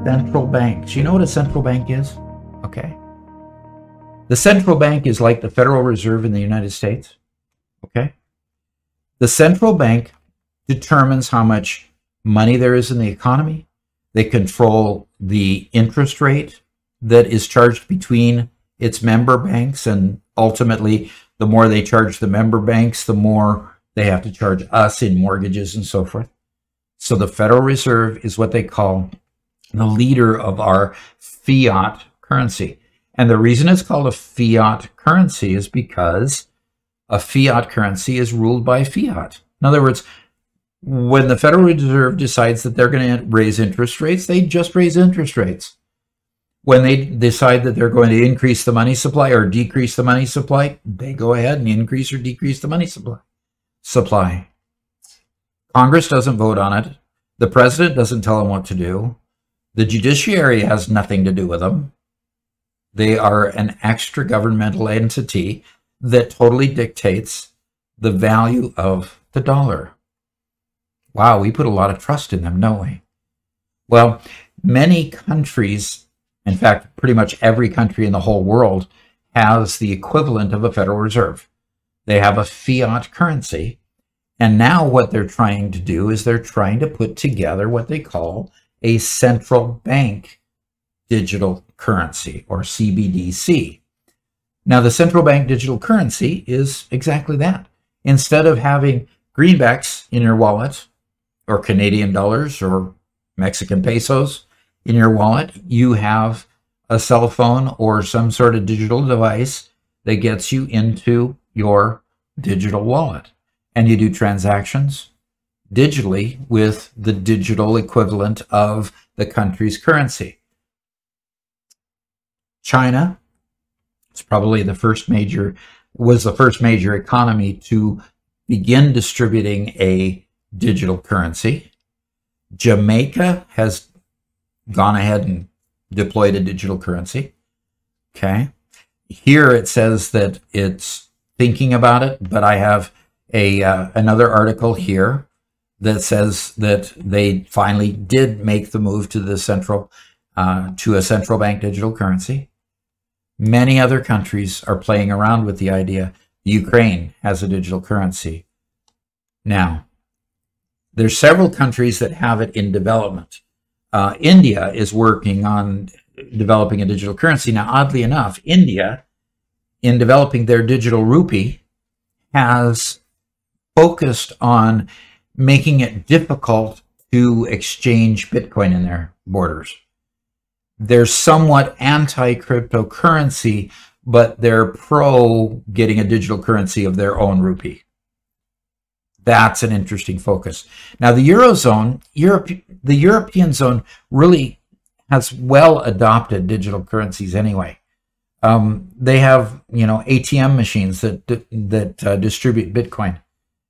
Central banks. You know what a central bank is? Okay. The central bank is like the Federal Reserve in the United States. Okay. The central bank determines how much money there is in the economy. They control the interest rate that is charged between its member banks, and ultimately, the more they charge the member banks, the more they have to charge us in mortgages and so forth. So the Federal Reserve is what they call the leader of our fiat currency. And the reason it's called a fiat currency is because a fiat currency is ruled by fiat. In other words, when the Federal Reserve decides that they're going to raise interest rates, they just raise interest rates. When they decide that they're going to increase the money supply or decrease the money supply, they go ahead and increase or decrease the money supply. Congress doesn't vote on it. The president doesn't tell them what to do. The judiciary has nothing to do with them. They are an extra governmental entity that totally dictates the value of the dollar. Wow, we put a lot of trust in them, don't we? Well, many countries, in fact, pretty much every country in the whole world, has the equivalent of a Federal Reserve. They have a fiat currency. And now what they're trying to do is they're trying to put together what they call a central bank digital currency, or CBDC. Now, the central bank digital currency is exactly that. Instead of having greenbacks in your wallet, or Canadian dollars, or Mexican pesos in your wallet, you have a cell phone or some sort of digital device that gets you into your digital wallet. And you do transactions digitally with the digital equivalent of the country's currency. China is probably was the first major economy to begin distributing a digital currency. Jamaica has gone ahead and deployed a digital currency. Okay. Here it says that it's thinking about it, but I have another article here that says that they finally did make the move to a central bank digital currency. Many other countries are playing around with the idea. Ukraine has a digital currency. Now, there's several countries that have it in development. India is working on developing a digital currency. Now, oddly enough, India, in developing their digital rupee, has focused on making it difficult to exchange Bitcoin in their borders. They're somewhat anti-cryptocurrency, but they're pro getting a digital currency of their own rupee. That's an interesting focus. Now, the Eurozone, the European zone really has well adopted digital currencies anyway. They have, ATM machines that distribute Bitcoin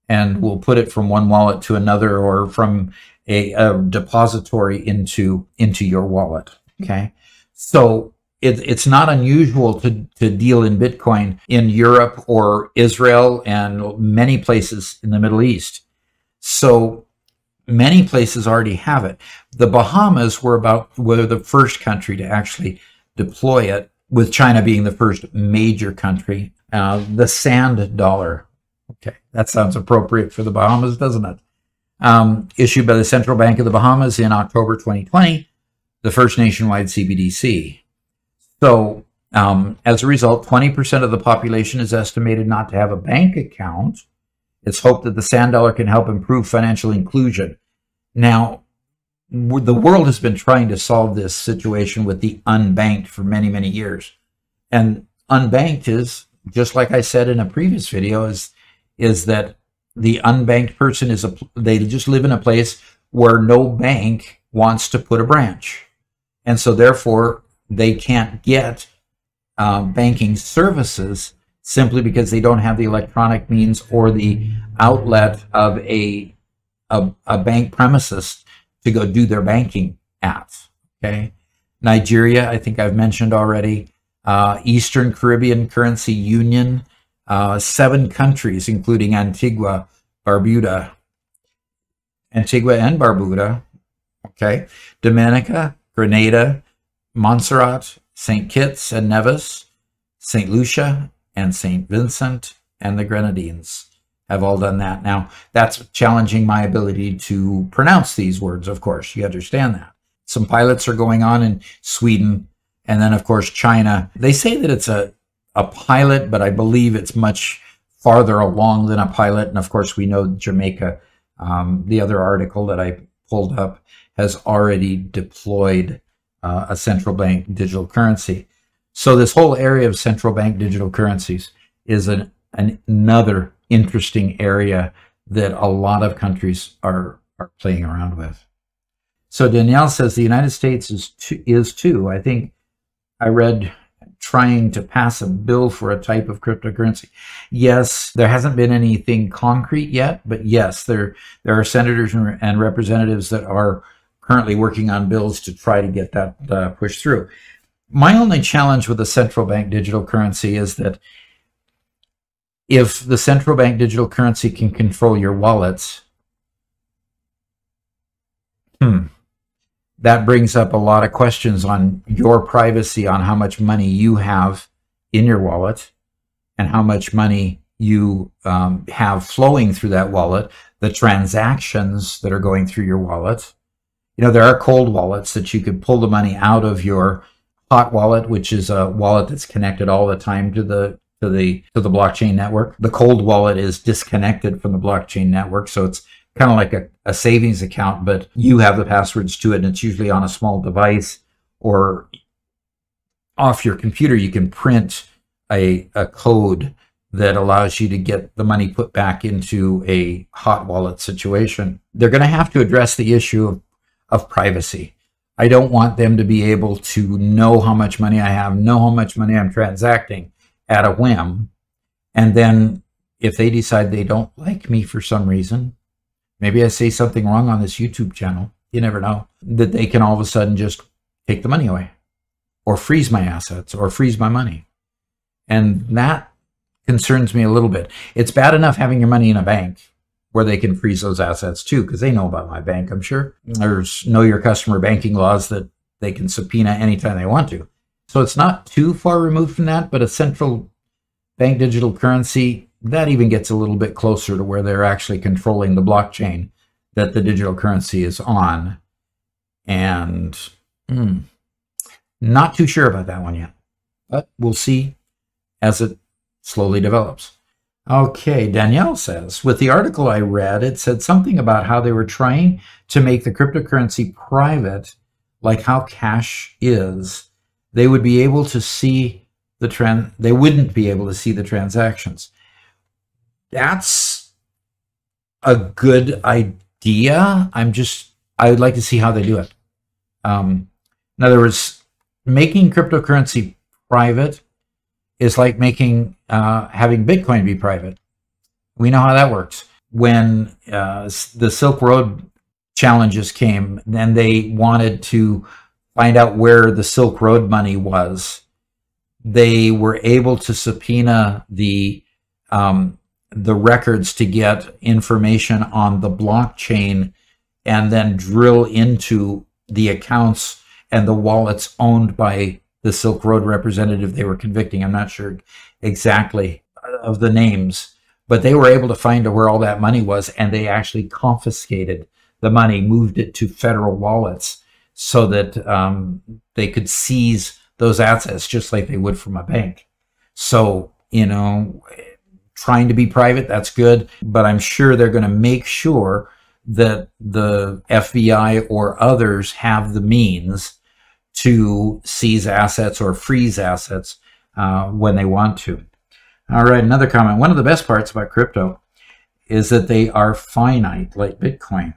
and will put it from one wallet to another, or from a depository into your wallet. Okay, so it's not unusual to deal in Bitcoin in Europe or Israel and many places in the Middle East. So many places already have it. The Bahamas were the first country to actually deploy it, with China being the first major country. The sand dollar. Okay, that sounds appropriate for the Bahamas, doesn't it? Issued by the Central Bank of the Bahamas in October 2020, the first nationwide CBDC. So as a result, 20% of the population is estimated not to have a bank account. It's hoped that the sand dollar can help improve financial inclusion. Now, the world has been trying to solve this situation with the unbanked for many, many years. And unbanked is, just like I said in a previous video, is that the unbanked person they just live in a place where no bank wants to put a branch. And so therefore, they can't get banking services simply because they don't have the electronic means or the outlet of a bank premises to go do their banking at. Okay, Nigeria, I think I've mentioned already. Eastern Caribbean Currency Union, 7 countries, including Antigua and Barbuda. Okay, Dominica, Grenada, Montserrat, St. Kitts and Nevis, St. Lucia, and St. Vincent and the Grenadines have all done that. Now, that's challenging my ability to pronounce these words, of course. You understand that. Some pilots are going on in Sweden, and then, of course, China. They say that it's a pilot, but I believe it's much farther along than a pilot. And, of course, we know Jamaica, the other article that I pulled up, has already deployed a central bank digital currency. So this whole area of central bank digital currencies is another interesting area that a lot of countries are playing around with. So Danielle says the United States is too. I think I read trying to pass a bill for a type of cryptocurrency. Yes, there hasn't been anything concrete yet, but yes, there are senators and representatives that are currently working on bills to try to get that pushed through. My only challenge with the central bank digital currency is that if the central bank digital currency can control your wallets, that brings up a lot of questions on your privacy, on how much money you have in your wallet and how much money you have flowing through that wallet, the transactions that are going through your wallet. You know, there are cold wallets that you could pull the money out of your hot wallet, which is a wallet that's connected all the time to the blockchain network. The cold wallet is disconnected from the blockchain network, so it's kind of like a savings account, but you have the passwords to it, and it's usually on a small device or off your computer. You can print a code that allows you to get the money put back into a hot wallet situation. They're going to have to address the issue of privacy. I don't want them to be able to know how much money I have, know how much money I'm transacting at a whim. And then if they decide they don't like me for some reason, maybe I say something wrong on this YouTube channel, you never know, that they can all of a sudden just take the money away or freeze my assets or freeze my money. And that concerns me a little bit. It's bad enough having your money in a bank where they can freeze those assets too, because they know about my bank, I'm sure. There's know your customer banking laws that they can subpoena anytime they want to. So it's not too far removed from that, but a central bank digital currency, that even gets a little bit closer to where they're actually controlling the blockchain that the digital currency is on. And not too sure about that one yet, but we'll see as it slowly develops. Okay, Danielle says, with the article I read, it said something about how they were trying to make the cryptocurrency private, like how cash is. They would be able to see they wouldn't be able to see the transactions. That's a good idea. I would like to see how they do it. In other words, making cryptocurrency private is like having Bitcoin be private. We know how that works. When the Silk Road challenges came, then they wanted to find out where the Silk Road money was. They were able to subpoena the records to get information on the blockchain and then drill into the accounts and the wallets owned by the Silk Road representative they were convicting. I'm not sure exactly of the names, but they were able to find out where all that money was, and they actually confiscated the money, moved it to federal wallets so that they could seize those assets just like they would from a bank. So, you know, trying to be private, that's good, but I'm sure they're going to make sure that the FBI or others have the means to seize assets or freeze assets when they want to. All right, another comment. One of the best parts about crypto is that they are finite, like Bitcoin.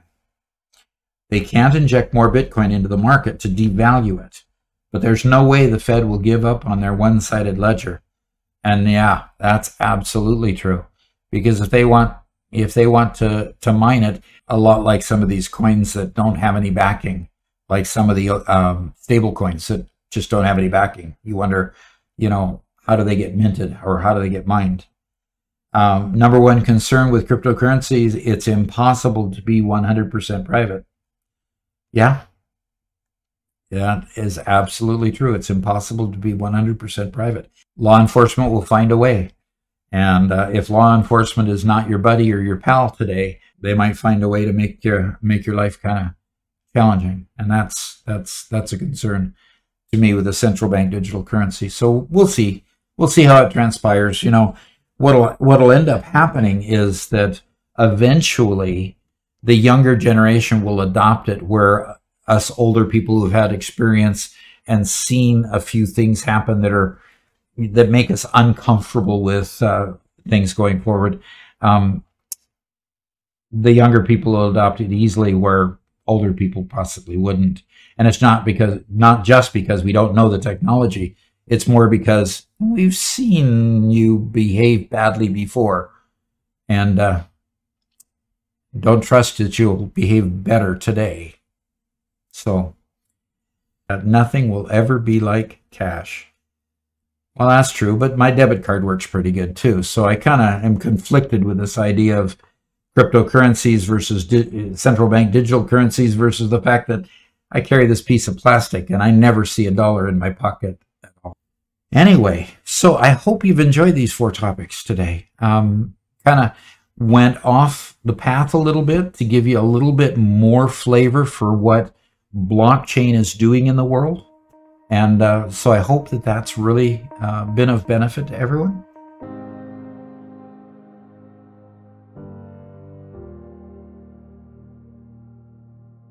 They can't inject more Bitcoin into the market to devalue it, but there's no way the Fed will give up on their one-sided ledger. And yeah, that's absolutely true, because if they want to mine it, a lot like some of these coins that don't have any backing, like some of the stable coins that just don't have any backing. You wonder, you know, how do they get minted or how do they get mined? Number one concern with cryptocurrencies, it's impossible to be 100% private. Yeah, That is absolutely true. It's impossible to be 100% private. Law enforcement will find a way. And if law enforcement is not your buddy or your pal today, they might find a way to make your life kind of challenging. And that's a concern to me with the central bank digital currency. So we'll see. We'll see how it transpires. You know, what'll end up happening is that eventually the younger generation will adopt it, where us older people who've had experience and seen a few things happen that make us uncomfortable with things going forward. The younger people will adopt it easily, where older people possibly wouldn't. And it's not just because we don't know the technology. It's more because we've seen you behave badly before, and don't trust that you'll behave better today. So nothing will ever be like cash. Well, that's true, but my debit card works pretty good too. So I kind of am conflicted with this idea of cryptocurrencies versus central bank digital currencies versus the fact that I carry this piece of plastic and I never see a dollar in my pocket at all. Anyway, so I hope you've enjoyed these 4 topics today. Kind of went off the path a little bit to give you a little bit more flavor for what blockchain is doing in the world. And so I hope that that's really been of benefit to everyone.